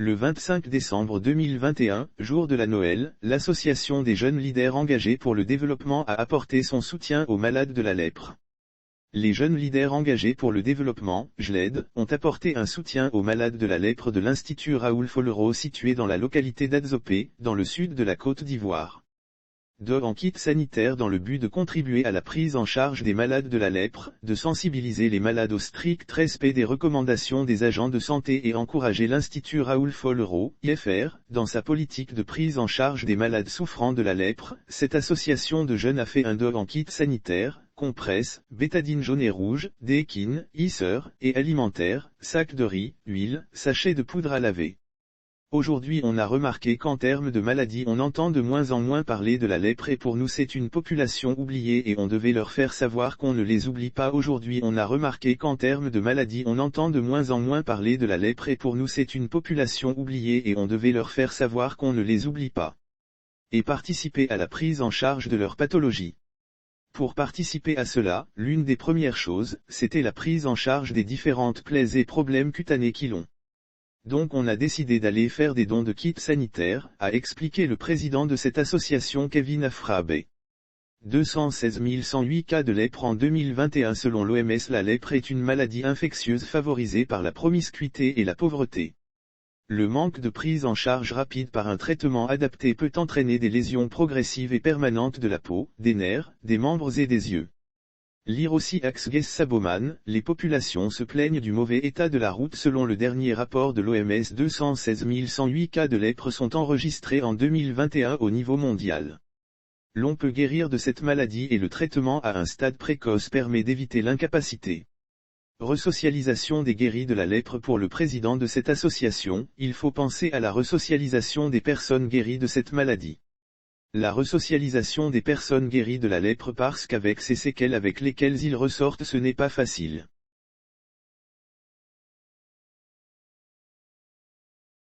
Le 25 décembre 2021, jour de la Noël, l'Association des jeunes leaders engagés pour le développement a apporté son soutien aux malades de la lèpre. Les jeunes leaders engagés pour le développement, JLED, ont apporté un soutien aux malades de la lèpre de l'Institut Raoul Follereau situé dans la localité d'Adzopé, dans le sud de la Côte d'Ivoire. En kit sanitaire dans le but de contribuer à la prise en charge des malades de la lèpre, de sensibiliser les malades au strict respect des recommandations des agents de santé et encourager l'Institut Raoul Follereau, IFR, dans sa politique de prise en charge des malades souffrant de la lèpre. Cette association de jeunes a fait un don en kit sanitaire, compresses, bétadine jaune et rouge, dééquine, hisseurs, et alimentaire, sacs de riz, huile, sachets de poudre à laver. Aujourd'hui on a remarqué qu'en termes de maladies on entend de moins en moins parler de la lèpre et pour nous c'est une population oubliée et on devait leur faire savoir qu'on ne les oublie pas. Aujourd'hui on a remarqué qu'en termes de maladies on entend de moins en moins parler de la lèpre et pour nous c'est une population oubliée et on devait leur faire savoir qu'on ne les oublie pas. Et participer à la prise en charge de leur pathologie. Pour participer à cela, l'une des premières choses, c'était la prise en charge des différentes plaies et problèmes cutanés qui l'ont. Donc on a décidé d'aller faire des dons de kits sanitaires, a expliqué le président de cette association Kevin Afrabe. 216 108 cas de lèpre en 2021 selon l'OMS. La lèpre est une maladie infectieuse favorisée par la promiscuité et la pauvreté. Le manque de prise en charge rapide par un traitement adapté peut entraîner des lésions progressives et permanentes de la peau, des nerfs, des membres et des yeux. Lire aussi Axges Saboman, les populations se plaignent du mauvais état de la route selon le dernier rapport de l'OMS. 216 108 cas de lèpre sont enregistrés en 2021 au niveau mondial. L'on peut guérir de cette maladie et le traitement à un stade précoce permet d'éviter l'incapacité. Resocialisation des guéris de la lèpre. Pour le président de cette association, il faut penser à la resocialisation des personnes guéries de cette maladie. La resocialisation des personnes guéries de la lèpre parce qu'avec ces séquelles avec lesquelles ils ressortent ce n'est pas facile.